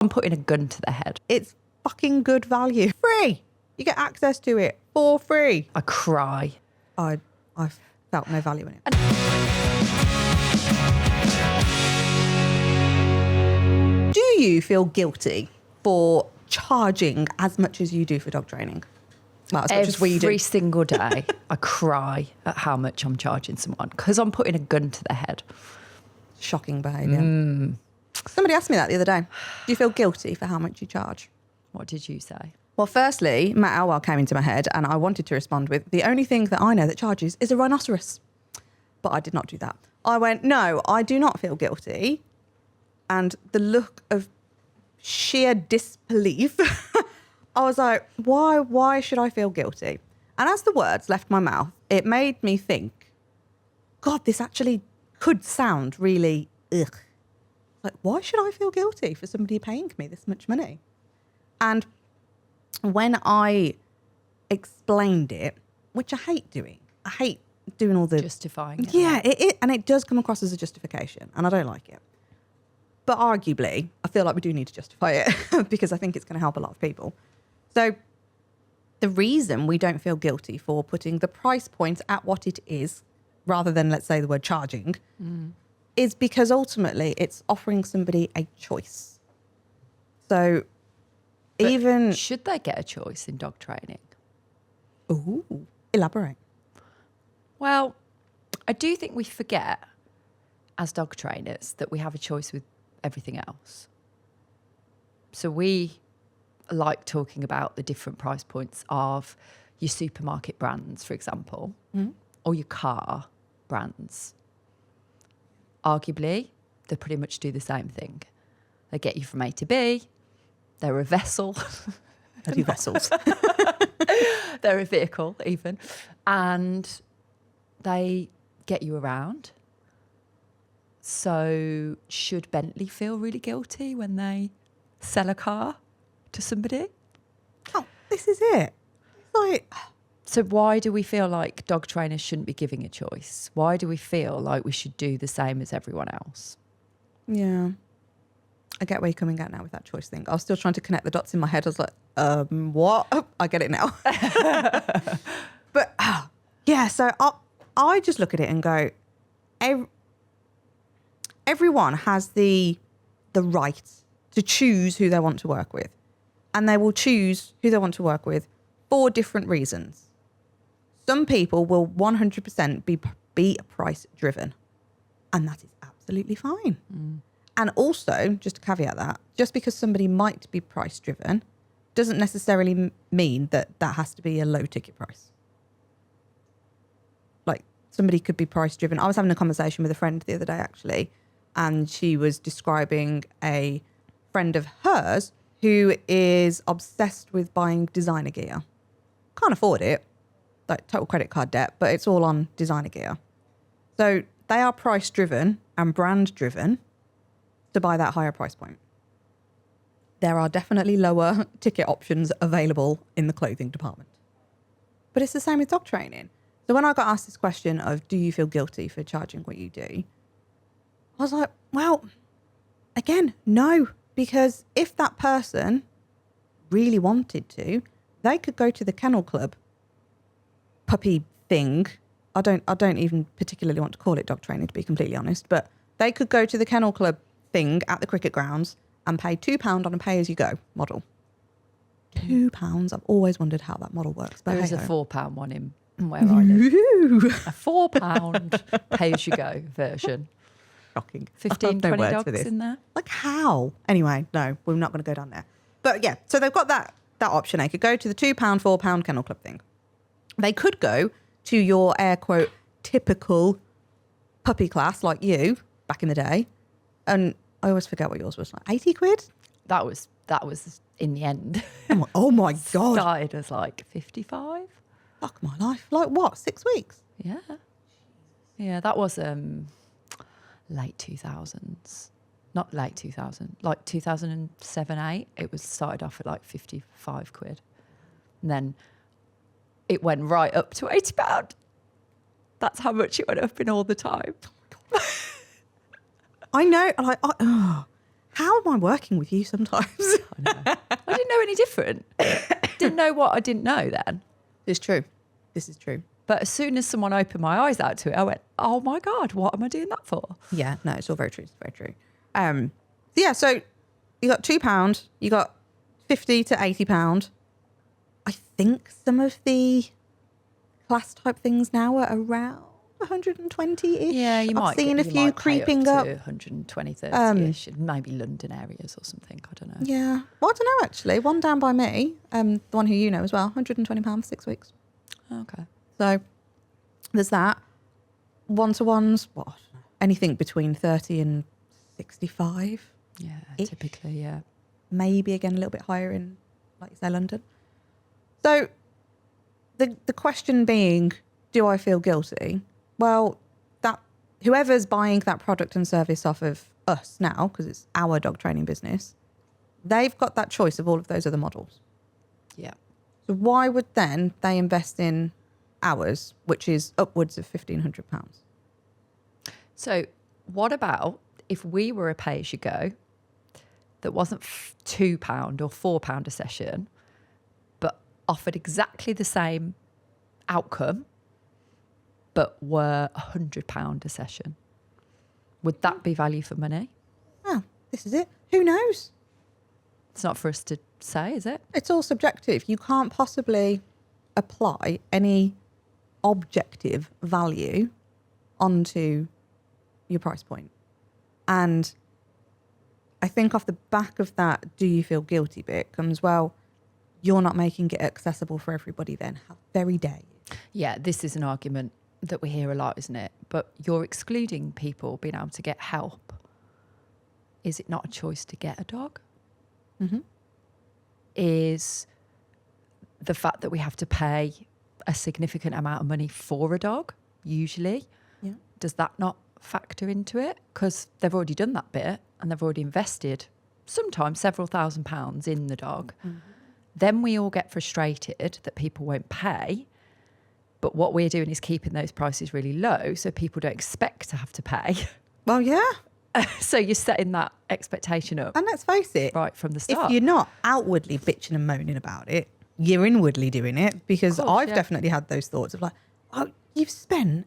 I'm putting a gun to their head. It's fucking good value. Free. You get access to it for free. I cry. I felt no value in it. Do you feel guilty for charging as much as you do for dog training? Well, as much as we do. Every single day, I cry at how much I'm charging someone because I'm putting a gun to their head. Shocking behaviour. Somebody asked me that the other day. Do you feel guilty for how much you charge? What did you say? Well, firstly, Matt Elwell came into my head and I wanted to respond with, the only thing that I know that charges is a rhinoceros. But I did not do that. I went, no, I do not feel guilty. And the look of sheer disbelief, I was like, why should I feel guilty? And as the words left my mouth, it made me think, God, this actually could sound really ugh. Like, why should I feel guilty for somebody paying me this much money? And when I explained it, which I hate doing all the... Justifying it. Yeah, and it does come across as a justification, and I don't like it. But arguably, I feel like we do need to justify it because I think it's going to help a lot of people. So the reason we don't feel guilty for putting the price point at what it is, rather than, let's say, the word charging, is because ultimately it's offering somebody a choice. So But should they get a choice in dog training? Ooh, elaborate. Well, I do think we forget as dog trainers that we have a choice with everything else. So we like talking about the different price points of your supermarket brands, for example, or your car brands. Arguably, they pretty much do the same thing. They get you from A to B. They're a vessel. I do vessels. They're a vehicle even. And they get you around. So should Bentley feel really guilty when they sell a car to somebody? Oh, this is it. It's like... So why do we feel like dog trainers shouldn't be giving a choice? Why do we feel like we should do the same as everyone else? Yeah. I get where you're coming at now with that choice thing. I was still trying to connect the dots in my head. I was like, what? Oh, I get it now. But yeah, so I just look at it and go, everyone has the right to choose who they want to work with. And they will choose who they want to work with for different reasons. Some people will 100% be price driven. And that is absolutely fine. And also, just to caveat that, just because somebody might be price driven doesn't necessarily mean that that has to be a low ticket price. Like, somebody could be price driven. I was having a conversation with a friend the other day, actually, and she was describing a friend of hers who is obsessed with buying designer gear. Can't afford it, like total credit card debt, but it's all on designer gear. So they are price driven and brand driven to buy that higher price point. There are definitely lower ticket options available in the clothing department. But it's the same with dog training. So when I got asked this question of, do you feel guilty for charging what you do? I was like, well, again, no. Because if that person really wanted to, they could go to the kennel club puppy thing. I don't even particularly want to call it dog training, to be completely honest, but they could go to the kennel club thing at the cricket grounds and pay £2 on a pay-as-you-go model. £2. I've always wondered how that model works. But There is a hey-ho. £4 one in where I live. A £4 pay-as-you-go version. Shocking. 15, No 20 words for dogs this. in there. Like how? Anyway, no, we're not going to go down there. But yeah, so they've got that option. They could go to the £2, £4 kennel club thing. They could go to your air quote typical puppy class like you back in the day. And I always forget what yours was, like 80 quid? That was in the end. Oh my God. Started as like 55. Fuck my life. Like what, 6 weeks? Yeah. Yeah, that was late 2000s. Not late 2000, like 2007, 8. It was started off at like 55 quid. And then it went right up to £80. That's how much it went up in all the time. I know. how am I working with you sometimes? I know. I didn't know any different. Didn't know what I didn't know then. It's true. This is true. But as soon as someone opened my eyes out to it, I went, oh my God, what am I doing that for? Yeah, no, it's all very true. It's very true. So you got £2, you got £50 to £80. I think some of the class type things now are around 120-ish. Yeah, you might. I've seen a you few might pay creeping up. up. To 120, 30-ish, maybe London areas or something. I don't know. Yeah. Well, I don't know, actually. One down by me, the one who you know as well, £120 for 6 weeks. Okay. So there's that. One-to-ones, what? I don't know, anything between 30 and 65. Yeah, Ish. typically, yeah. Maybe again a little bit higher in, like you say, London. So the question being, do I feel guilty? Well, that whoever's buying that product and service off of us now, because it's our dog training business, they've got that choice of all of those other models. Yeah. So why would then they invest in ours, which is upwards of £1,500? So what about if we were a pay-as-you-go that wasn't £2 or £4 a session, but offered exactly the same outcome, but were £100 a session? Would that be value for money? Oh, this is it. Who knows? It's not for us to say, is it? It's all subjective. You can't possibly apply any objective value onto your price point. And I think off the back of that, do you feel guilty bit comes, well, you're not making it accessible for everybody then. How very dare you? Yeah, this is an argument that we hear a lot, isn't it? But you're excluding people being able to get help. Is it not a choice to get a dog? Mm-hmm. Is the fact that we have to pay a significant amount of money for a dog, usually, Yeah. does that not factor into it? Because they've already done that bit and they've already invested sometimes several £1,000s in the dog. Mm-hmm. Then we all get frustrated that people won't pay. But what we're doing is keeping those prices really low so people don't expect to have to pay. Well, yeah. So you're setting that expectation up And let's face it, right from the start. if you're not outwardly bitching and moaning about it, you're inwardly doing it, because Of course, I've yeah. definitely had those thoughts of like, oh, you've spent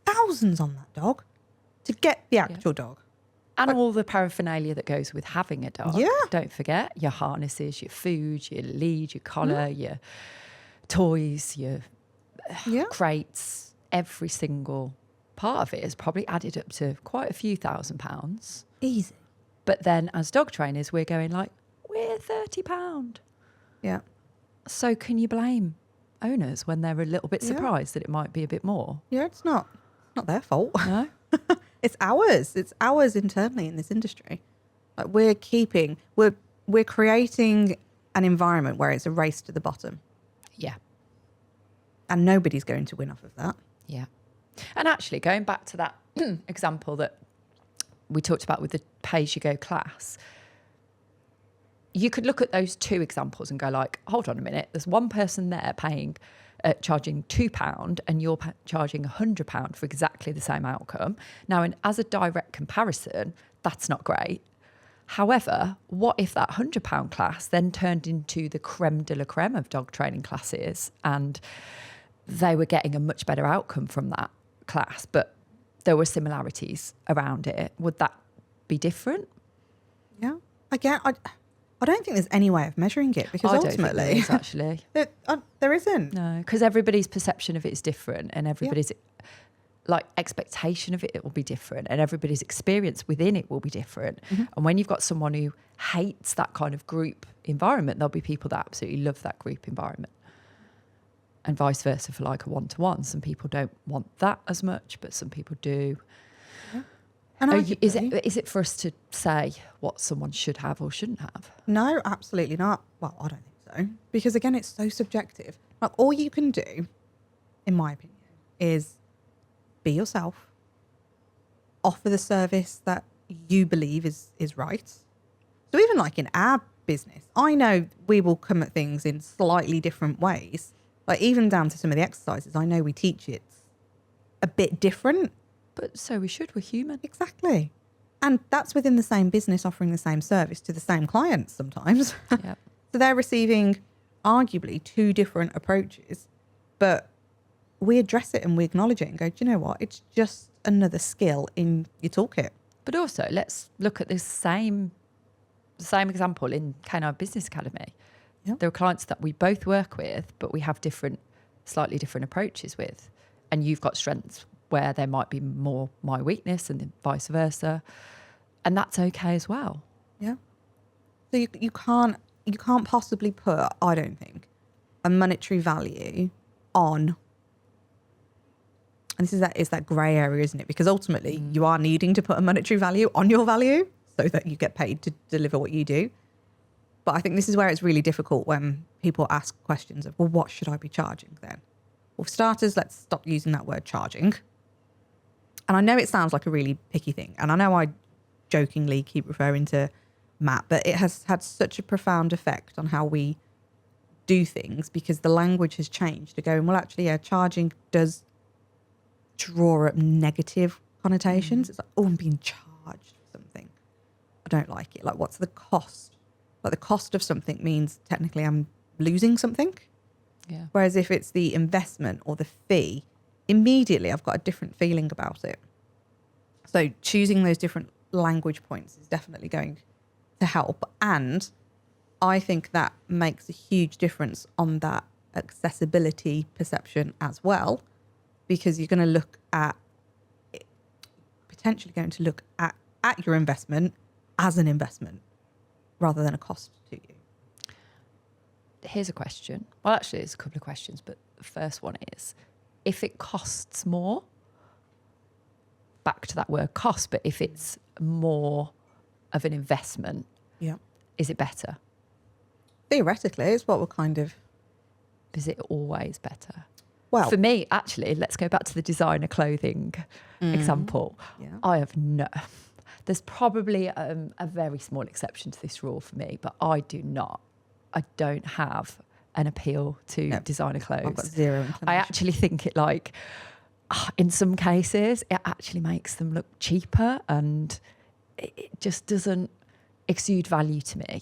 thousands on that dog to get the actual dog. And all the paraphernalia that goes with having a dog. Yeah. Don't forget your harnesses, your food, your lead, your collar, your toys, your Yeah. crates. Every single part of it has probably added up to quite a few £1,000s. Easy. But then as dog trainers, we're going like, we're £30. Yeah. So can you blame owners when they're a little bit Yeah. surprised that it might be a bit more? Yeah, it's not their fault. No? It's ours. It's ours internally in this industry. Like we're creating an environment where it's a race to the bottom, Yeah. and nobody's going to win off of that. Yeah. And actually, going back to that example that we talked about with the pay-as-you-go class, you could look at those two examples and go like, hold on a minute, there's one person there paying, charging £2 and you're charging £100 for exactly the same outcome. Now, as a direct comparison, that's not great. However, what if that £100 class then turned into the creme de la creme of dog training classes and they were getting a much better outcome from that class, but there were similarities around it? Would that be different? Yeah. Again, I don't think there's any way of measuring it, because I don't think there ultimately is, actually. there isn't. No, because everybody's perception of it is different and everybody's like expectation of it will be different and everybody's experience within it will be different. Mm-hmm. And when you've got someone who hates that kind of group environment, there'll be people that absolutely love that group environment. And vice versa for like a one-to-one. Some people don't want that as much, but some people do. And Is arguably- it for us to say what someone should have or shouldn't have? No, absolutely not. Well, I don't think so. Because again, it's so subjective. Like, all you can do, in my opinion, is be yourself, offer the service that you believe is right. So even like in our business, I know we will come at things in slightly different ways. Like even down to some of the exercises, I know we teach it a bit different. But so we should. We're human. Exactly. And that's within the same business offering the same service to the same clients sometimes. Yep. So they're receiving arguably two different approaches, but we address it and we acknowledge it and go, do you know what? It's just another skill in your toolkit. But also, let's look at this same example in K9 Business Academy. Yep. There are clients that we both work with, but we have slightly different approaches with. And you've got strengths where there might be more my weakness and then vice versa. And that's okay as well. Yeah. So you can't possibly put, I don't think, a monetary value on, and this is that grey area, isn't it? Because ultimately you are needing to put a monetary value on your value so that you get paid to deliver what you do. But I think this is where it's really difficult when people ask questions of, well, what should I be charging then? Well, for starters, let's stop using that word charging. And I know it sounds like a really picky thing. And I know I jokingly keep referring to Matt, but it has had such a profound effect on how we do things because the language has changed to going, well, actually, yeah, charging does draw up negative connotations. It's like, oh, I'm being charged for something. I don't like it. Like, what's the cost? Like, the cost of something means technically I'm losing something. Yeah. Whereas if it's the investment or the fee, immediately I've got a different feeling about it. So choosing those different language points is definitely going to help. And I think that makes a huge difference on that accessibility perception as well, because you're going to look at potentially going to look at your investment as an investment rather than a cost to you. Here's a question. Well, actually, there's a couple of questions, but the first one is, if it costs more, back to that word cost, but if it's more of an investment, Yeah. is it better? Theoretically, it's what we're kind of... Is it always better? Well, For me, actually, let's go back to the designer clothing example. Yeah. I have no... There's probably a very small exception to this rule for me, but I don't have an appeal to designer clothes. I've got zero inclination. I actually think it in some cases, it actually makes them look cheaper and it just doesn't exude value to me.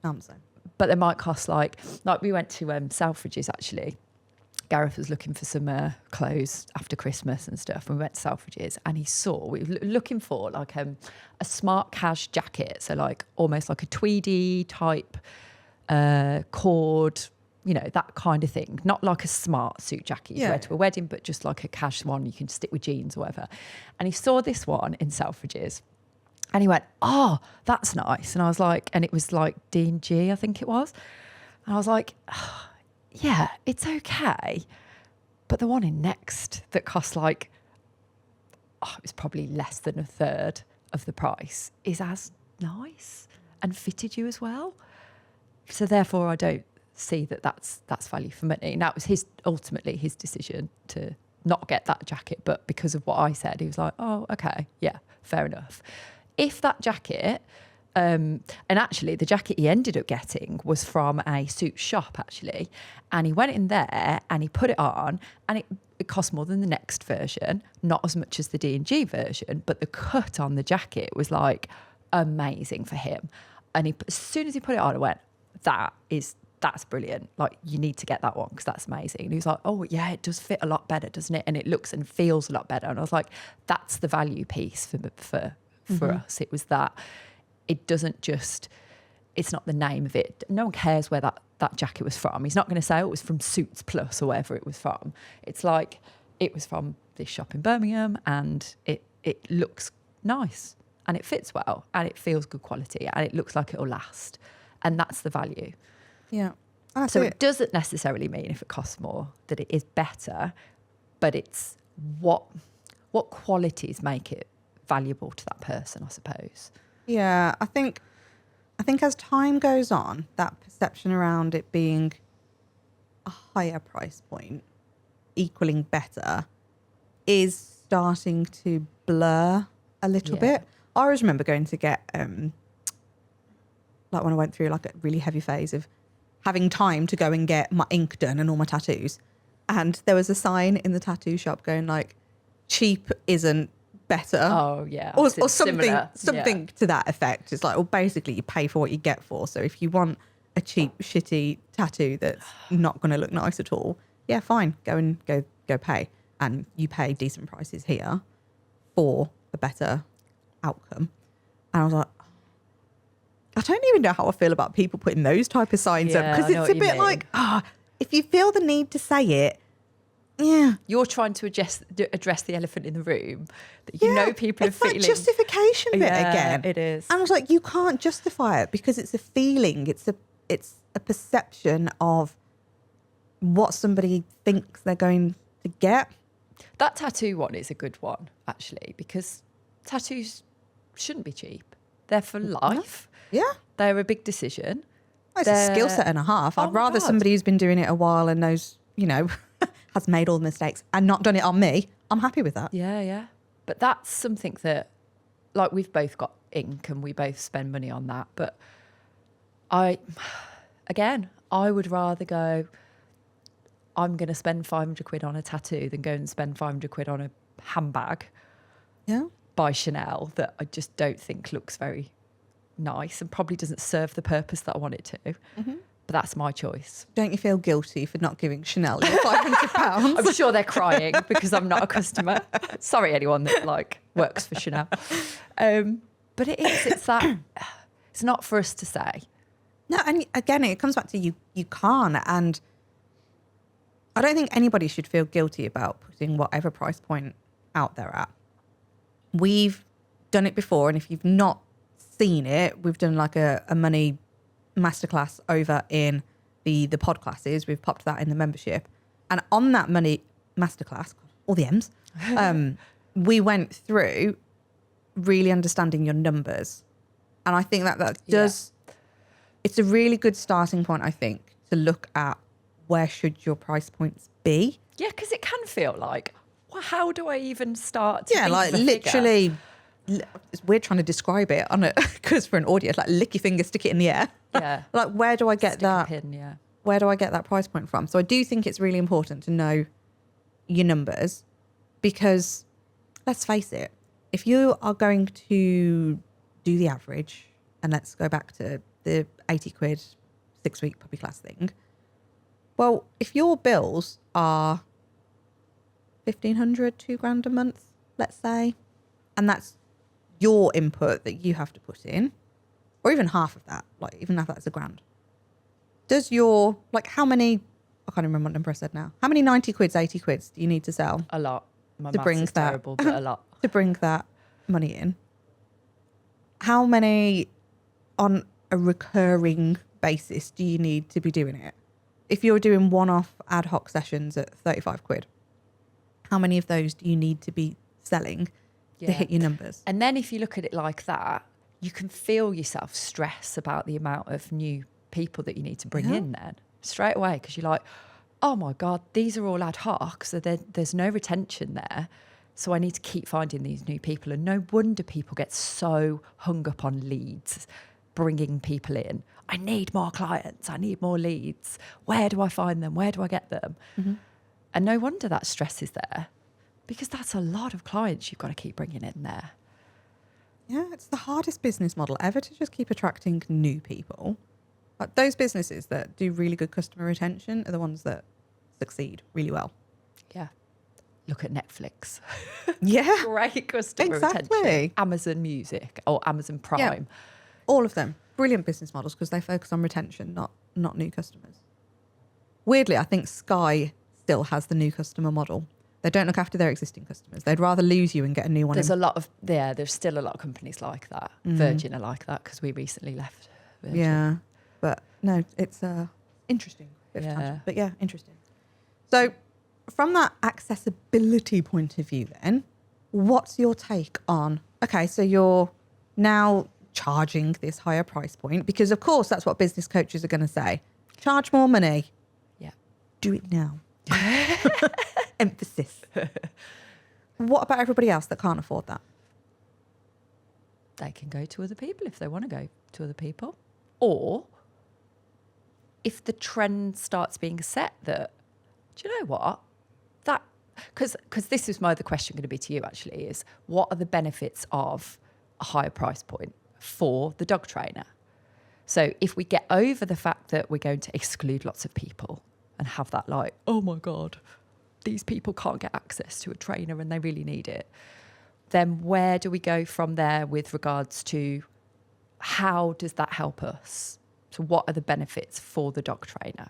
I'm saying. But they might cost like we went to Selfridges actually. Gareth was looking for some clothes after Christmas and stuff. And we went to Selfridges and we were looking for like a smart cash jacket. So like almost like a tweedy type cord, that kind of thing. Not like a smart suit jacket you wear to a wedding, but just like a cash one you can stick with jeans or whatever. And he saw this one in Selfridges. And he went, oh, that's nice. And I was like, and it was like D&G, I think it was. And I was like, oh, yeah, it's okay. But the one in Next that cost it was probably less than a third of the price is as nice and fitted you as well. So therefore, I don't see that's value for money. Now, it was ultimately his decision to not get that jacket. But because of what I said, he was like, oh, okay, yeah, fair enough. If that jacket, and actually the jacket he ended up getting was from a suit shop actually, and he went in there and he put it on and it cost more than the Next version, not as much as the D&G version, but the cut on the jacket was like amazing for him. And as soon as he put it on, I went, that's brilliant. Like, you need to get that one because that's amazing. And he was like, oh yeah, it does fit a lot better, doesn't it? And it looks and feels a lot better. And I was like, that's the value piece for us. It was that it doesn't it's not the name of it. No one cares where that jacket was from. He's not going to say, oh, it was from Suits Plus or wherever it was from. It's like, it was from this shop in Birmingham and it looks nice and it fits well and it feels good quality and it looks like it'll last. And that's the value. Yeah. So it doesn't necessarily mean if it costs more that it is better, but it's what qualities make it valuable to that person, I suppose. Yeah, I think as time goes on, that perception around it being a higher price point, equaling better, is starting to blur a little bit. I always remember going to get, like when I went through like a really heavy phase of having time to go and get my ink done and all my tattoos. And there was a sign in the tattoo shop going like, cheap isn't better. Oh yeah, Or it's something similar. something to that effect. It's like, well, basically you pay for what you get for. So if you want a cheap, shitty tattoo that's not going to look nice at all, yeah, fine, go pay, and you pay decent prices here for a better outcome. And I was like, I don't even know how I feel about people putting those type of signs up, Yeah, because I know it's what a you bit mean. like, if you feel the need to say it, yeah. You're trying to address the elephant in the room that you know people are it's that feeling. justification bit Yeah, again. it is. And I was like, you can't justify it because it's a feeling. It's a perception of what somebody thinks they're going to get. That tattoo one is a good one, actually, because tattoos shouldn't be cheap. They're for life. Yeah. They're a big decision. It's a skill set and a half. Oh I'd my rather God. somebody who's been doing it a while and knows, has made all the mistakes and not done it on me. I'm happy with that. Yeah, yeah. But that's something that, like, we've both got ink and we both spend money on that. But I would rather go, I'm going to spend 500 quid on a tattoo than go and spend 500 quid on a handbag Yeah. by Chanel that I just don't think looks very nice and probably doesn't serve the purpose that I want it to. Mm-hmm. But that's my choice. Don't you feel guilty for not giving Chanel your £500? I'm sure they're crying because I'm not a customer. Sorry, anyone that works for Chanel. But it is. It's that. It's not for us to say. No, and again, it comes back to you can't. And I don't think anybody should feel guilty about putting whatever price point out there at. We've done it before, and if you've not seen it, we've done like a money masterclass over in the pod classes. We've popped that in the membership. And on that money masterclass, all the M's, we went through really understanding your numbers. And I think that does, it's a really good starting point, I think, to look at where should your price points be. Yeah, because it can feel like, well, how do I even start to think Like of a figure? literally, it's weird trying to describe it on it because for an audio, it's like lick your finger, stick it in the air. Yeah. Like, where do I get Stick a that? pin, yeah. Where do I get that price point from? So I do think it's really important to know your numbers, because let's face it, if you are going to do the average, and let's go back to the 80 quid 6-week puppy class thing. Well, if your bills are 1,500, £2,000 a month, let's say, and that's your input that you have to put in, or even half of that, like even if that's £1,000. Does your, like, how many, I can't remember what number I said now, how many 90 quids, 80 quids do you need to sell A lot. My to maths bring is that terrible, but a lot. to bring that money in? How many on a recurring basis do you need to be doing it? If you're doing one-off ad hoc sessions at 35 quid, how many of those do you need to be selling to Yeah. hit your numbers? And then if you look at it like that, you can feel yourself stress about the amount of new people that you need to bring in then straight away, because you're like, oh my God, these are all ad hoc, so there's no retention there. So I need to keep finding these new people. And no wonder people get so hung up on leads, bringing people in. I need more clients. I need more leads. Where do I find them? Where do I get them? Mm-hmm. And no wonder that stress is there, because that's a lot of clients you've got to keep bringing in there. Yeah, it's the hardest business model ever to just keep attracting new people. Like, those businesses that do really good customer retention are the ones that succeed really well. Yeah. Look at Netflix. Yeah, Great customer Exactly. retention. Amazon Music or Amazon Prime. all of them. Brilliant business models because they focus on retention, not new customers. Weirdly, I think Sky still has the new customer model. They don't look after their existing customers. They'd rather lose you and get a new one. There's in. there's still a lot of companies like that. Virgin are like that because we recently left Virgin. Yeah, but no, it's interesting. Bit of Yeah. tangent, but yeah, interesting. So from that accessibility point of view then, what's your take on, okay, so you're now charging this higher price point, because of course that's what business coaches are going to say. Charge more money. Yeah. Do it now. Emphasis. What about everybody else that can't afford that? They can go to other people if they want to go to other people. Or if the trend starts being set that, do you know what? That because this is my other question going to be to you actually, is what are the benefits of a higher price point for the dog trainer? So if we get over the fact that we're going to exclude lots of people and have that like, oh my God, these people can't get access to a trainer and they really need it, then where do we go from there with regards to how does that help us? So what are the benefits for the dog trainer?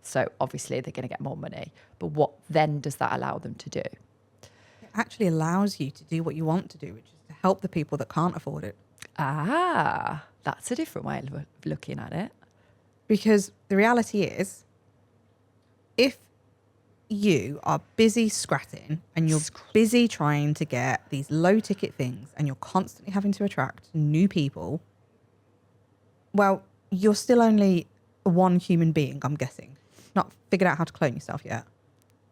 So obviously they're going to get more money, but what then does that allow them to do? It actually allows you to do what you want to do, which is to help the people that can't afford it. Ah, that's a different way of looking at it. Because the reality is, if you are busy scratting and you're busy trying to get these low ticket things and you're constantly having to attract new people, well, you're still only one human being, I'm guessing. Not figured out how to clone yourself yet.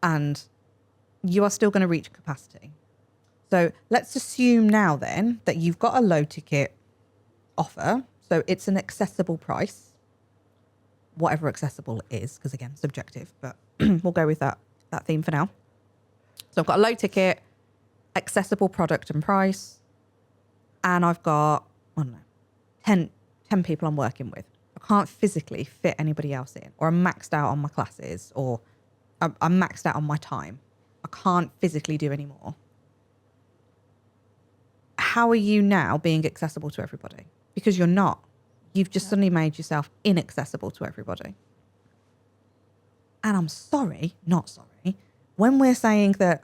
And you are still going to reach capacity. So let's assume now then that you've got a low ticket offer. So it's an accessible price, whatever accessible is, because again, subjective, but we'll go with that theme for now. So I've got a low ticket, accessible product and price, and I've got, I don't know, 10 people I'm working with. I can't physically fit anybody else in, or I'm maxed out on my classes, or I'm maxed out on my time. I can't physically do any more. How are you now being accessible to everybody? Because you're not. You've just suddenly made yourself inaccessible to everybody. And I'm sorry, not sorry, when we're saying that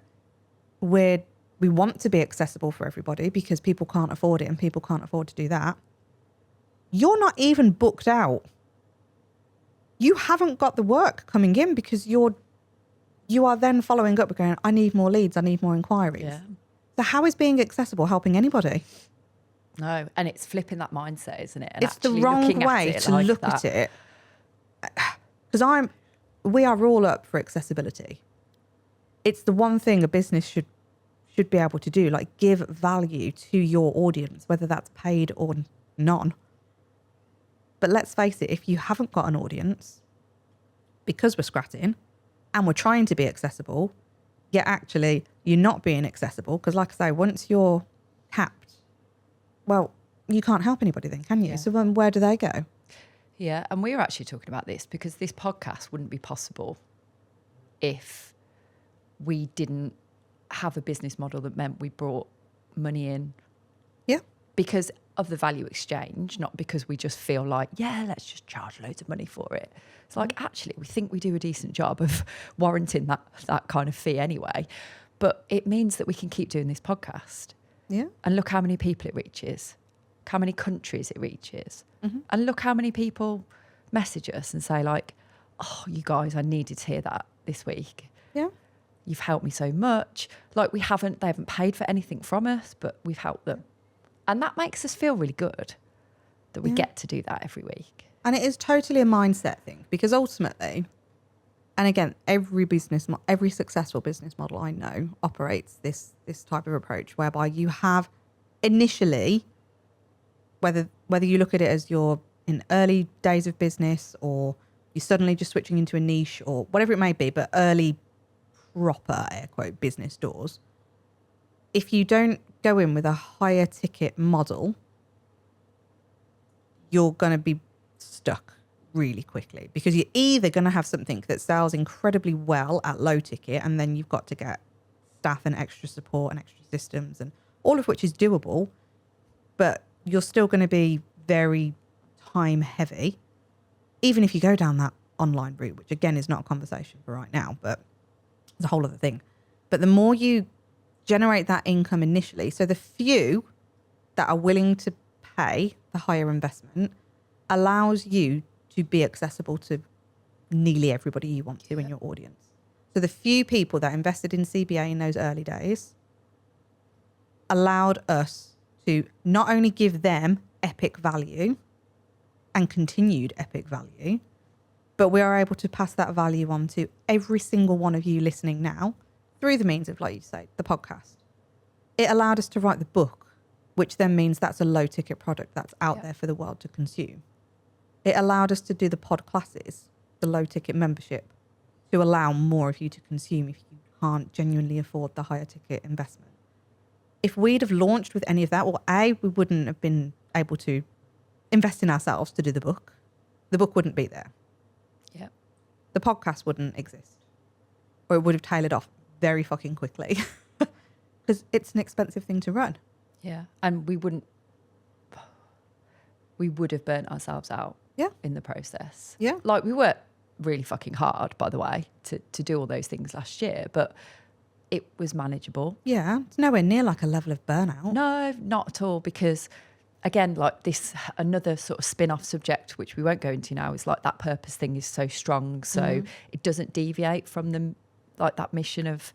we want to be accessible for everybody because people can't afford it and people can't afford to do that, you're not even booked out. You haven't got the work coming in because you are then following up going, I need more leads, I need more inquiries. Yeah. So how is being accessible helping anybody? No, and it's flipping that mindset, isn't it? And It's the wrong way to look at it. Because we are all up for accessibility. It's the one thing a business should be able to do, like give value to your audience, whether that's paid or none. But let's face it, if you haven't got an audience, because we're scratting and we're trying to be accessible, yet actually you're not being accessible, because like I say, once you're tapped, well, you can't help anybody then, can you? Yeah. So then where do they go? Yeah, and we were actually talking about this because this podcast wouldn't be possible if we didn't have a business model that meant we brought money in. Yeah. Because of the value exchange, not because we just feel like, yeah, let's just charge loads of money for it. It's like, actually, we think we do a decent job of warranting that kind of fee anyway. But it means that we can keep doing this podcast. Yeah. And look how many people it reaches, look how many countries it reaches. Mm-hmm. And look how many people message us and say like, oh, you guys, I needed to hear that this week. Yeah. You've helped me so much. Like they haven't paid for anything from us, but we've helped them. And that makes us feel really good that we get to do that every week. And it is totally a mindset thing, because ultimately, and again, every successful business model I know operates this type of approach, whereby you have initially, whether you look at it as you're in early days of business or you're suddenly just switching into a niche or whatever it may be, but early proper air quote business doors, if you don't go in with a higher ticket model, you're going to be stuck really quickly, because you're either going to have something that sells incredibly well at low ticket, and then you've got to get staff and extra support and extra systems, and all of which is doable, but you're still going to be very time heavy, even if you go down that online route, which again is not a conversation for right now, but it's a whole other thing. But the more you generate that income initially, so the few that are willing to pay the higher investment allows you to be accessible to nearly everybody you want to in your audience. So the few people that invested in CBA in those early days allowed us to not only give them epic value and continued epic value, but we are able to pass that value on to every single one of you listening now through the means of, like you say, the podcast. It allowed us to write the book, which then means that's a low ticket product that's out there for the world to consume. It allowed us to do the pod classes, the low ticket membership, to allow more of you to consume if you can't genuinely afford the higher ticket investment. If we'd have launched with any of that, well, we wouldn't have been able to invest in ourselves to do the book. The book wouldn't be there. Yeah. The podcast wouldn't exist. Or it would have tailored off very fucking quickly. Because it's an expensive thing to run. Yeah. And we would have burnt ourselves out Yeah. in the process. Yeah. Like, we worked really fucking hard, by the way, to do all those things last year, but it was manageable. Yeah. It's nowhere near like a level of burnout. No, not at all, because again, like this, another sort of spin-off subject, which we won't go into now, is like that purpose thing is so strong. So it doesn't deviate from them, like that mission of,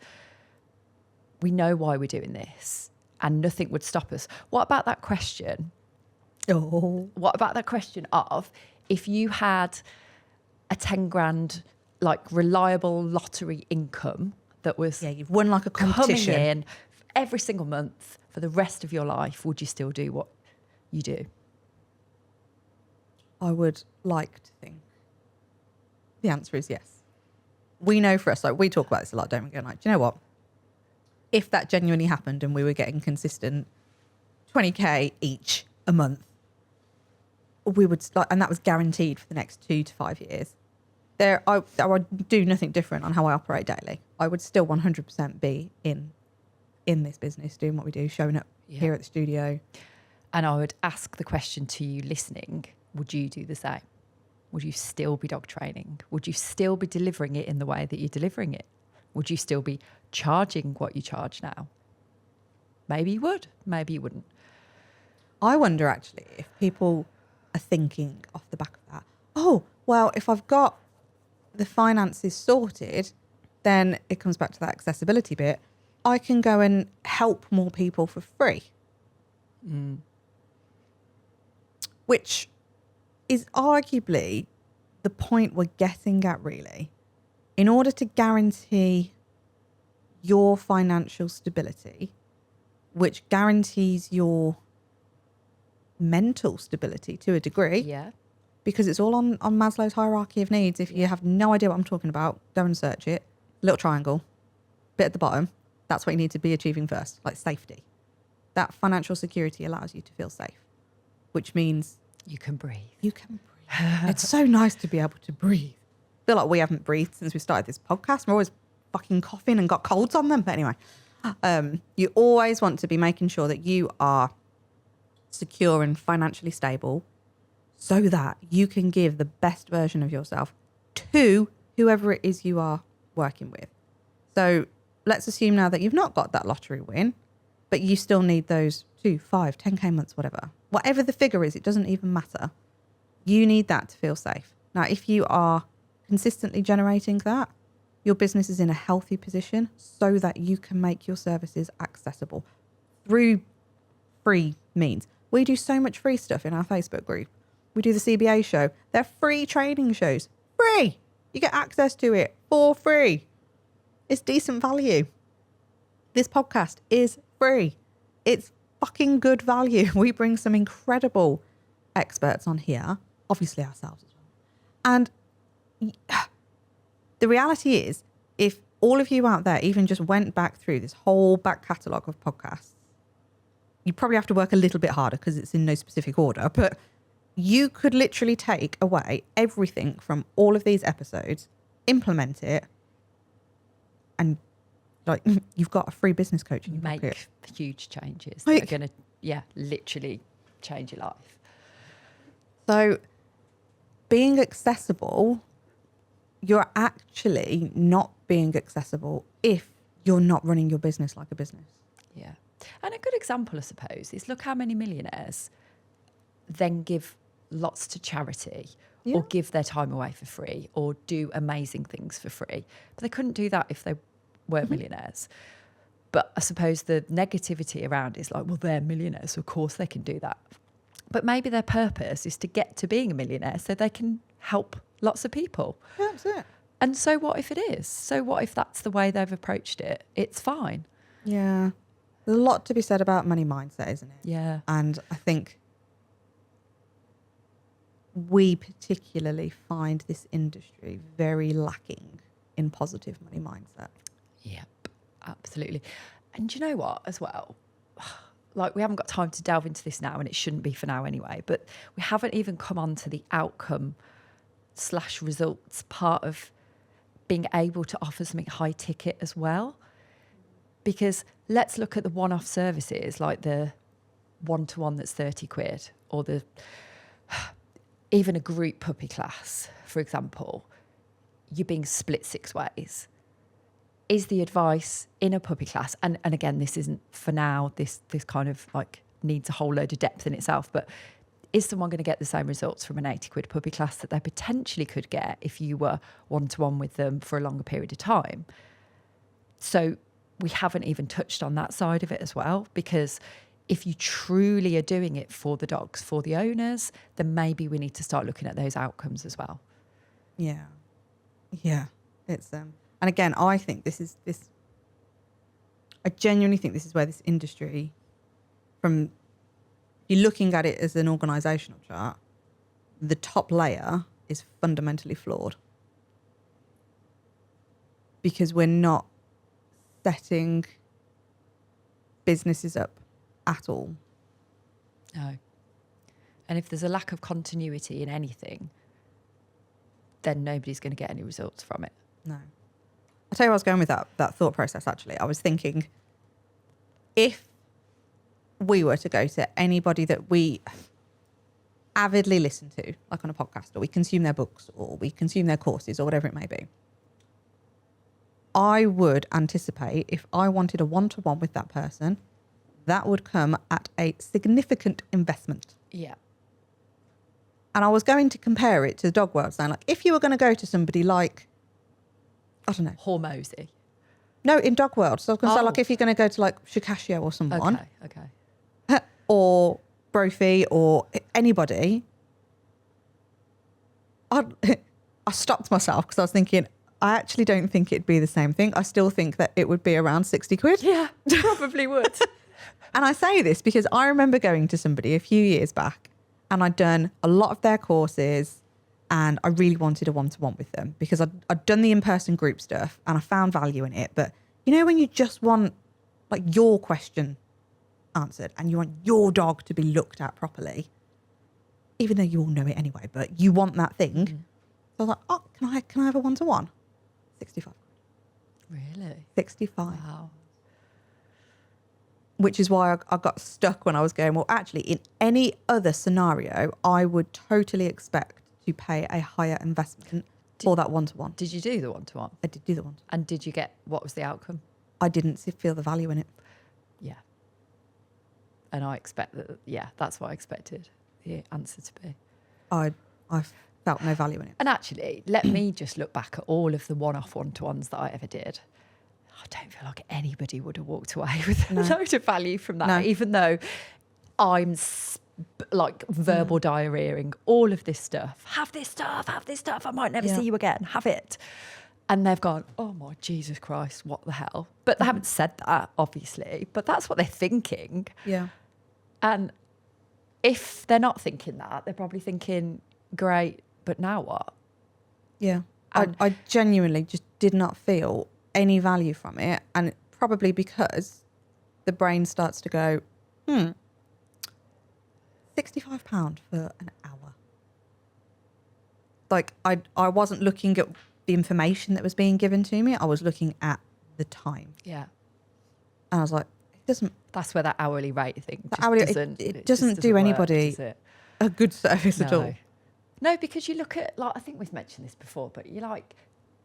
we know why we're doing this and nothing would stop us. What about that question? What about that question of, if you had a 10 grand, like reliable lottery income that was You've won like a coming competition. in every single month for the rest of your life, would you still do what you do? I would like to think the answer is yes. We know for us, like we talk about this a lot, don't we? Going like, do you know what? If that genuinely happened and we were getting consistent 20k each a month, we would like, and that was guaranteed for the next 2 to 5 years. I would do nothing different on how I operate daily. I would still 100% be in this business, doing what we do, showing up here at the studio. And I would ask the question to you listening, would you do the same? Would you still be dog training? Would you still be delivering it in the way that you're delivering it? Would you still be charging what you charge now? Maybe you would, maybe you wouldn't. I wonder actually if people are thinking off the back of that, oh, well, if I've got the finances sorted, then it comes back to that accessibility bit. I can go and help more people for free. Which is arguably the point we're getting at, really. In order to guarantee your financial stability, which guarantees your mental stability to a degree, Yeah. because it's all on Maslow's hierarchy of needs. If you have no idea what I'm talking about, go and search it. Little triangle, bit at the bottom. That's what you need to be achieving first, like safety. That financial security allows you to feel safe, which means You can breathe. you can breathe. It's so nice to be able to breathe. I feel like we haven't breathed since we started this podcast. We're always fucking coughing and got colds on them. But anyway, you always want to be making sure that you are secure and financially stable so that you can give the best version of yourself to whoever it is you are working with. So let's assume now that you've not got that lottery win, but you still need those 2, 5, 10k months, whatever the figure is, it doesn't even matter. You need that to feel safe. Now, if you are consistently generating that, your business is in a healthy position so that you can make your services accessible through free means. We do so much free stuff in our Facebook group. We do the CBA show. They're free training shows. Free. You get access to it for free. It's decent value. This podcast is free. It's fucking good value. We bring some incredible experts on here, obviously ourselves as well. And the reality is, if all of you out there even just went back through this whole back catalogue of podcasts, you probably have to work a little bit harder because it's in no specific order, but you could literally take away everything from all of these episodes, implement it, and like you've got a free business coach in your Make pocket. huge changes Like- that are going to, literally change your life. So being accessible, you're actually not being accessible if you're not running your business like a business. Yeah. And a good example, I suppose, is look how many millionaires then give lots to charity or give their time away for free or do amazing things for free. But they couldn't do that if they weren't millionaires. But I suppose the negativity around is like, well, they're millionaires, so of course they can do that. But maybe their purpose is to get to being a millionaire so they can help lots of people. Yeah, that's it. And so what if it is? So what if that's the way they've approached it? It's fine. Yeah. There's a lot to be said about money mindset, isn't it? Yeah. And I think we particularly find this industry very lacking in positive money mindset. Yep, absolutely. And do you know what, as well? Like, we haven't got time to delve into this now, and it shouldn't be for now anyway, but we haven't even come on to the outcome / results part of being able to offer something high ticket as well. Because let's look at the one-off services, like the one-to-one that's 30 quid, or the even a group puppy class, for example. You're being split 6 ways. Is the advice in a puppy class, and again, this isn't for now, this kind of like needs a whole load of depth in itself, but is someone going to get the same results from an 80 quid puppy class that they potentially could get if you were one-to-one with them for a longer period of time? So we haven't even touched on that side of it as well, because if you truly are doing it for the dogs, for the owners, then maybe we need to start looking at those outcomes as well. Yeah. It's and again, I think I genuinely think this is where this industry, from you're looking at it as an organisational chart, the top layer is fundamentally flawed, because we're not setting businesses up at all. No. And if there's a lack of continuity in anything, then nobody's going to get any results from it. No. I'll tell you where I was going with that thought process, actually. I was thinking, if we were to go to anybody that we avidly listen to, like on a podcast, or we consume their books, or we consume their courses, or whatever it may be, I would anticipate, if I wanted a one-to-one with that person, that would come at a significant investment. Yeah. And I was going to compare it to the dog world, saying, like, if you were going to go to somebody like, I don't know. Hormozy. No, in dog world. So I was going to say, like, if you're going to go to like Shikashio or someone. Okay. Or Brophy or anybody, I stopped myself because I was thinking, I actually don't think it'd be the same thing. I still think that it would be around 60 quid. Yeah, probably would. And I say this because I remember going to somebody a few years back, and I'd done a lot of their courses, and I really wanted a one-to-one with them because I'd done the in-person group stuff and I found value in it. But you know, when you just want like your question answered and you want your dog to be looked at properly, even though you all know it anyway, but you want that thing. So I was like, oh, can I have a one-to-one? 65. Really? 65. Wow. Which is why I got stuck when I was going, well, actually, in any other scenario, I would totally expect to pay a higher investment for that one-to-one. Did you do the one-to-one? I did do the one. And did you get, what was the outcome? I didn't feel the value in it. Yeah. And I expect that, yeah, that's what I expected the answer to be. I felt no value in it. And actually, let me just look back at all of the one-off one-to-ones that I ever did. I don't feel like anybody would have walked away with a load of value from that, even though I'm like verbal diarrheaing all of this stuff. Have this stuff. I might never see you again. Have it. And they've gone, oh my Jesus Christ, what the hell? But they haven't said that, obviously. But that's what they're thinking. Yeah. And if they're not thinking that, they're probably thinking, great, but now what? Yeah. I genuinely just did not feel any value from it. And probably because the brain starts to go, £65 for an hour. Like, I wasn't looking at the information that was being given to me. I was looking at the time. Yeah. And I was like, it doesn't... That's where that hourly rate thing just doesn't... It doesn't just do work, anybody does it? a good service at all. No, because you look at, like, I think we've mentioned this before, but you like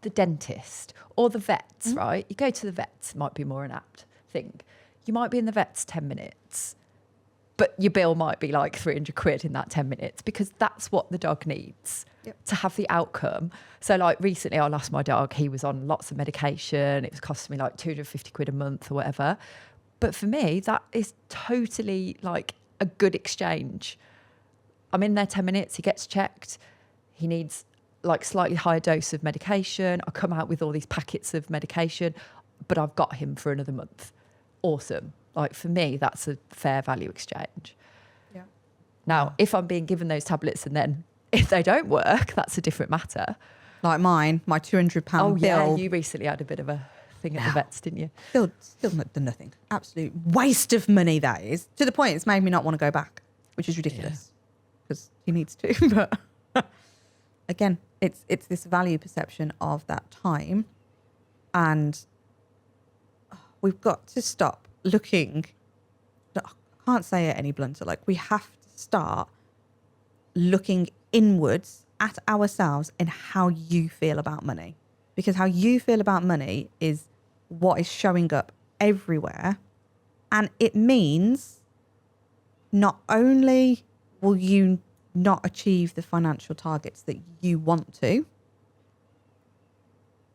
the dentist or the vets, right? You go to the vets, might be more an apt thing. You might be in the vets 10 minutes, but your bill might be like 300 quid in that 10 minutes because that's what the dog needs to have the outcome. So like recently I lost my dog. He was on lots of medication. It was costing me like 250 quid a month or whatever. But for me, that is totally like a good exchange. I'm in there 10 minutes. He gets checked. He needs like slightly higher dose of medication. I come out with all these packets of medication, but I've got him for another month. Awesome. Like for me, that's a fair value exchange. Yeah. Now, if I'm being given those tablets and then if they don't work, that's a different matter. Like mine, my £200 bill. Oh yeah, you recently had a bit of a thing at the vets, didn't you? Still not done nothing. Absolute waste of money, that is. To the point it's made me not want to go back, which is ridiculous because he needs to. But again, it's this value perception of that time. And we've got to stop looking. I can't say it any blunter. Like, we have to start looking inwards at ourselves and how you feel about money. Because how you feel about money is what is showing up everywhere. And it means not only will you not achieve the financial targets that you want to,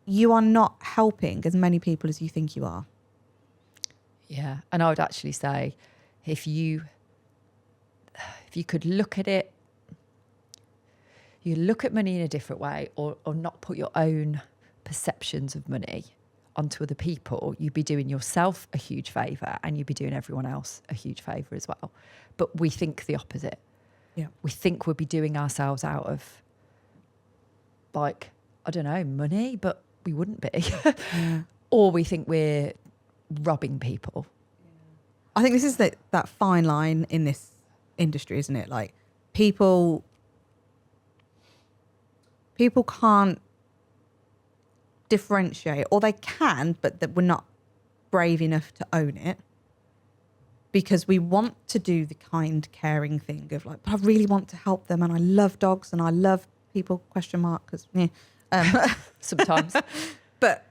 you are not helping as many people as you think you are. Yeah. And I would actually say, if you could look at it, you look at money in a different way, or not put your own perceptions of money onto other people, you'd be doing yourself a huge favour and you'd be doing everyone else a huge favour as well. But we think the opposite. Yeah. We think we'll be doing ourselves out of, like, I don't know, money, but we wouldn't be. Yeah. Or we think we're robbing people. I think this is that fine line in this industry, isn't it? Like, people can't differentiate, or they can, but that we're not brave enough to own it, because we want to do the kind, caring thing of like, but I really want to help them, and I love dogs and I love people, because Sometimes. but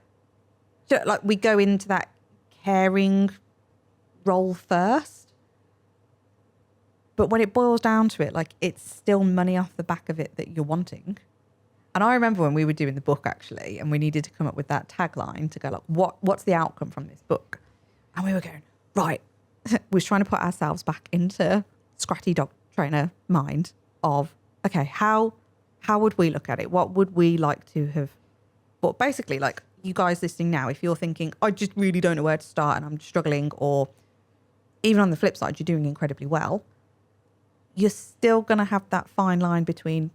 like, we go into that caring role first, but when it boils down to it, like, it's still money off the back of it that you're wanting. And I remember when we were doing the book, actually, and we needed to come up with that tagline to go like, what's the outcome from this book? And we were going, right, we was trying to put ourselves back into scratty dog trainer mind of, okay, how would we look at it? What would we like to have? But basically, like, you guys listening now, if you're thinking, I just really don't know where to start and I'm struggling, or even on the flip side, you're doing incredibly well, you're still going to have that fine line between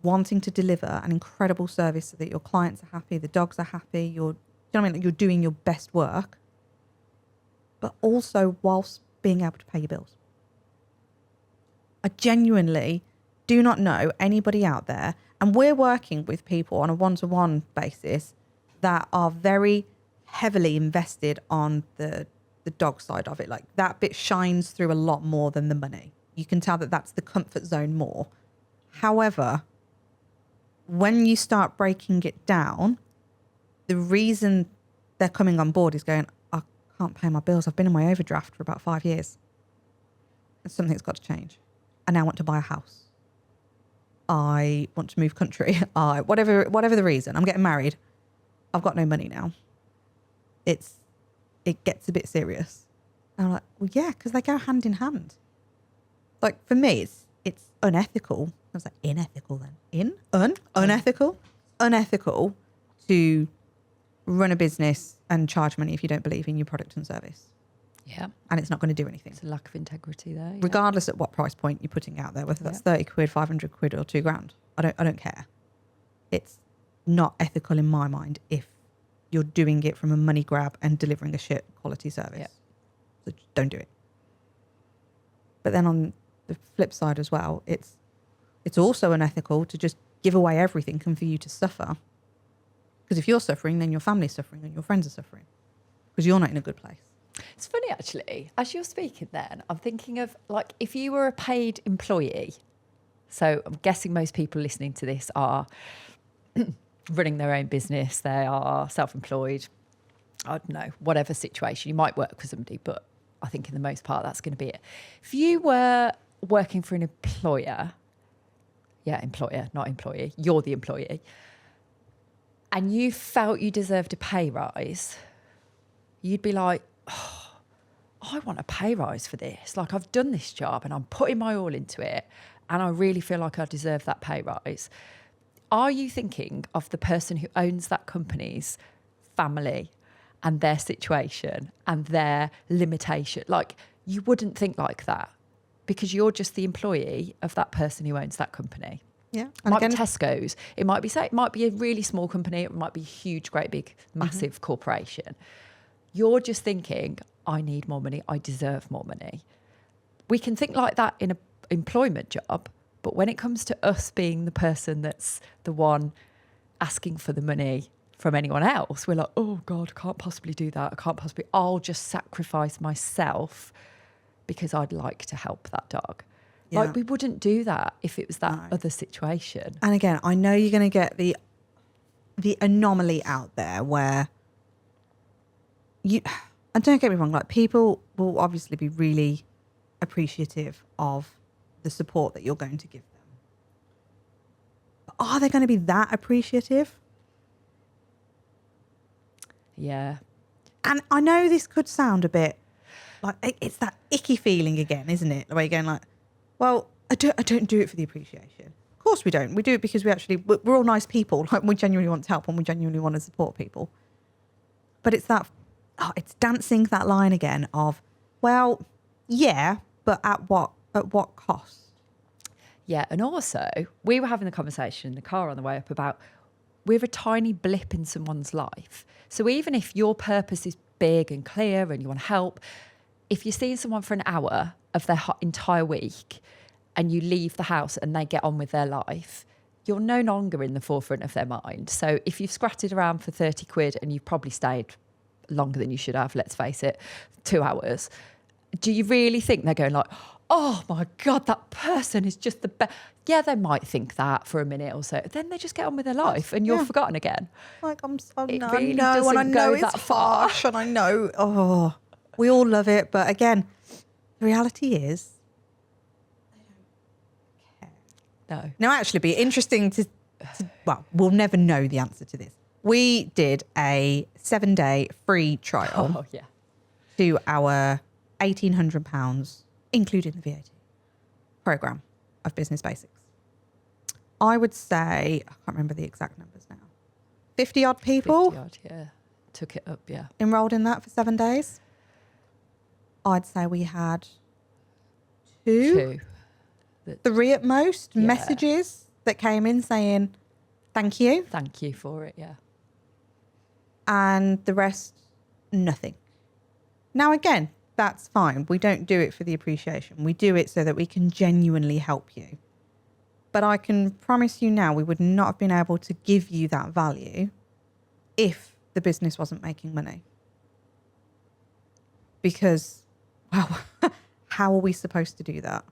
wanting to deliver an incredible service so that your clients are happy, the dogs are happy, you know what I mean? Like, you're doing your best work, but also whilst being able to pay your bills. I genuinely do not know anybody out there, and we're working with people on a one-to-one basis that are very heavily invested on the dog side of it. Like, that bit shines through a lot more than the money. You can tell that that's the comfort zone more. However, when you start breaking it down, the reason they're coming on board is going, I can't pay my bills. I've been in my overdraft for about 5 years. And something's got to change. I now want to buy a house. I want to move country. Whatever the reason. I'm getting married. I've got no money now. It gets a bit serious. And I'm like, well, yeah, because they go hand in hand. Like, for me, it's unethical. I was like, unethical then. Unethical to run a business and charge money if you don't believe in your product and service. Yeah. And it's not going to do anything. It's a lack of integrity there. Yeah. Regardless at what price point you're putting out there, whether that's 30 quid, 500 quid or 2 grand. I don't care. It's not ethical in my mind if you're doing it from a money grab and delivering a shit quality service. Yeah. So just don't do it. But then on the flip side as well, it's also unethical to just give away everything and for you to suffer. Because if you're suffering, then your family's suffering and your friends are suffering because you're not in a good place. It's funny, actually, as you're speaking then, I'm thinking of, like, if you were a paid employee, so I'm guessing most people listening to this are running their own business, they are self-employed, I don't know, whatever situation. You might work for somebody, but I think in the most part that's going to be it. If you were working for an employer, not employee, you're the employee, and you felt you deserved a pay rise, you'd be like, oh, I want a pay rise for this. Like, I've done this job and I'm putting my all into it and I really feel like I deserve that pay rise. Are you thinking of the person who owns that company's family and their situation and their limitation? Like, you wouldn't think like that because you're just the employee of that person who owns that company. Yeah. It And might be again, Tesco's. It might be, say, it might be a really small company. It might be a huge, great, big, massive corporation. You're just thinking, I need more money. I deserve more money. We can think like that in an employment job, but when it comes to us being the person that's the one asking for the money from anyone else, we're like, oh God, I can't possibly do that. I'll just sacrifice myself because I'd like to help that dog. Yeah. Like, we wouldn't do that if it was that No. other situation. and again, I know you're going to get the anomaly out there where you, and don't get me wrong, like people will obviously be really appreciative of the support that you're going to give them. But are they going to be that appreciative? Yeah. And I know this could sound a bit like it's that icky feeling again, isn't it? Where you're going like, well, I don't do it for the appreciation. Of course we don't. We do it because we're all nice people. Like, we genuinely want to help and we genuinely want to support people. But it's that, it's dancing that line again of, well, yeah, but at what cost? Yeah. And also, we were having the conversation in the car on the way up about we're a tiny blip in someone's life. So even if your purpose is big and clear and you want to help, if you're seeing someone for an hour of their entire week and you leave the house and they get on with their life, you're no longer in the forefront of their mind. So if you've scratted around for 30 quid and you've probably stayed longer than you should have, let's face it, 2 hours, do you really think they're going like, oh my God, that person is just the best? Yeah, they might think that for a minute or so. Then they just get on with their life and you're Yeah. forgotten again. Like, It I really know, and doesn't I know go it's that far. harsh, and I know, we all love it. But again, the reality is, No. now actually be interesting to, well, we'll never know the answer to this. We did a 7-day free trial Oh, yeah. to our £1,800, including the VAT, program of Business Basics. I would say, I can't remember the exact numbers now, 50 odd people 50 odd, yeah. Took it up, yeah. enrolled in that for 7 days. I'd say we had two, 3 at most Yeah. messages that came in saying thank you, Thank you for it, yeah. and the rest, nothing. Now, again, that's fine. We don't do it for the appreciation. We do it so that we can genuinely help you. But I can promise you now, we would not have been able to give you that value if the business wasn't making money. Because, well, how are we supposed to do that?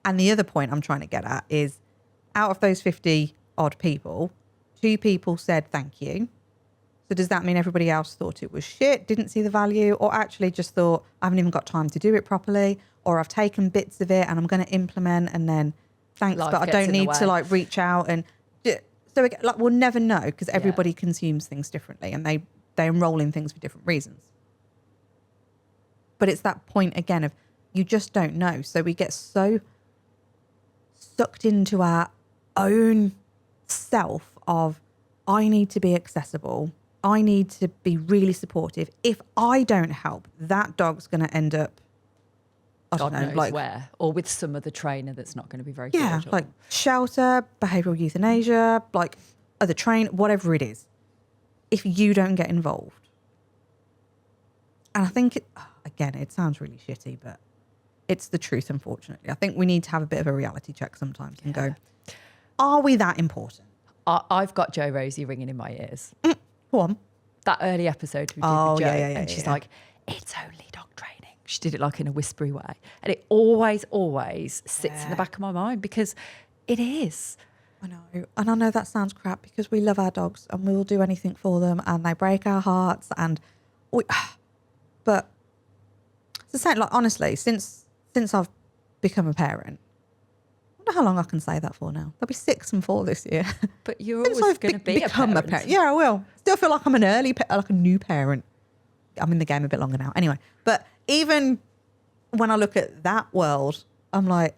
And the other point I'm trying to get at is, out of those 50 odd people, 2 people said thank you. So does that mean everybody else thought it was shit, didn't see the value, or actually just thought, I haven't even got time to do it properly, or I've taken bits of it and I'm going to implement, and then thanks, Life but I gets don't in the need to way. like reach out. And so like, we'll never know, because everybody consumes things differently and they enroll in things for different reasons. But it's that point again of, you just don't know. So we get so sucked into our own self of, I need to be accessible. I need to be really supportive. If I don't help, that dog's going to end up, I God don't know, knows like, where. Or with some other trainer that's not going to be very yeah, good. Or, like shelter, behavioural euthanasia, like other train, whatever it is, if you don't get involved. And I think, again, it sounds really shitty, but it's the truth, unfortunately. I think we need to have a bit of a reality check sometimes and go, are we that important? I've got Joe Rosie ringing in my ears. Go on. That early episode we did Oh, with Joe, yeah, and she's yeah. like, it's only dog training. She did it like in a whispery way. And it always sits in the back of my mind, because it is. I know. And I know that sounds crap, because we love our dogs and we will do anything for them, and they break our hearts. And but it's the same, like, honestly, since I've become a parent, I wonder how long I can say that for now. There'll be 6 and 4 this year. But you're Since always I've going to be become a parent. Yeah, I will. Still feel like I'm an like a new parent. I'm in the game a bit longer now. Anyway, but even when I look at that world, I'm like,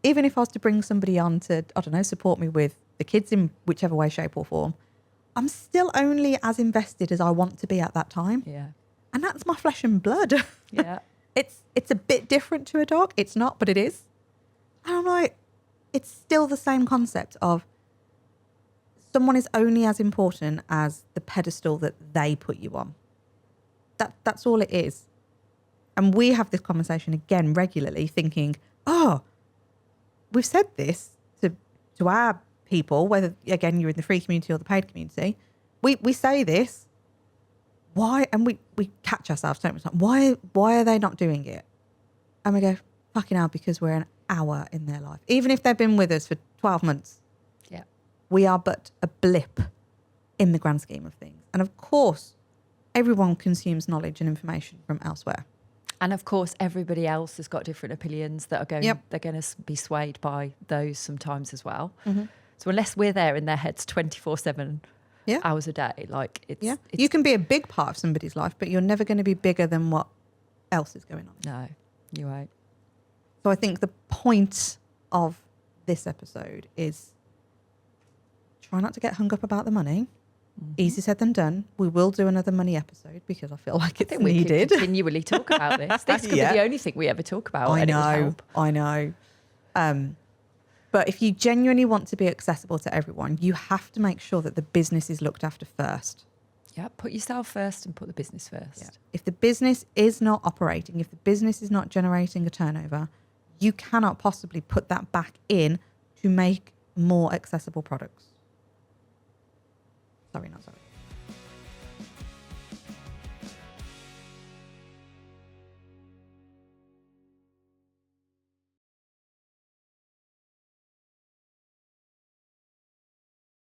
even if I was to bring somebody on to, I don't know, support me with the kids in whichever way, shape or form, I'm still only as invested as I want to be at that time. Yeah. And that's my flesh and blood. Yeah. It's a bit different to a dog. It's not, but it is. And I'm like, it's still the same concept of someone is only as important as the pedestal that they put you on. That's all it is. And we have this conversation again regularly thinking, oh, we've said this to our people, whether, again, you're in the free community or the paid community. We say this. Why? And we catch ourselves, don't we? Why are they not doing it? And we go, fucking hell, because we're an hour in their life. Even if they've been with us for 12 months. Yeah. We are but a blip in the grand scheme of things. And of course, everyone consumes knowledge and information from elsewhere. And of course, everybody else has got different opinions that are going, they're going to be swayed by those sometimes as well. Mm-hmm. So unless we're there in their heads 24/7 hours a day, like it's you can be a big part of somebody's life, but you're never going to be bigger than what else is going on. No, you're right. So I think the point of this episode is try not to get hung up about the money. Mm-hmm. Easy said than done. We will do another money episode because I feel like it's needed. We could continually talk about this. This could be the only thing we ever talk about. I and know. It would help. I know. But if you genuinely want to be accessible to everyone, you have to make sure that the business is looked after first. Yeah, put yourself first and put the business first. Yeah. If the business is not operating, if the business is not generating a turnover, you cannot possibly put that back in to make more accessible products. Sorry, not sorry.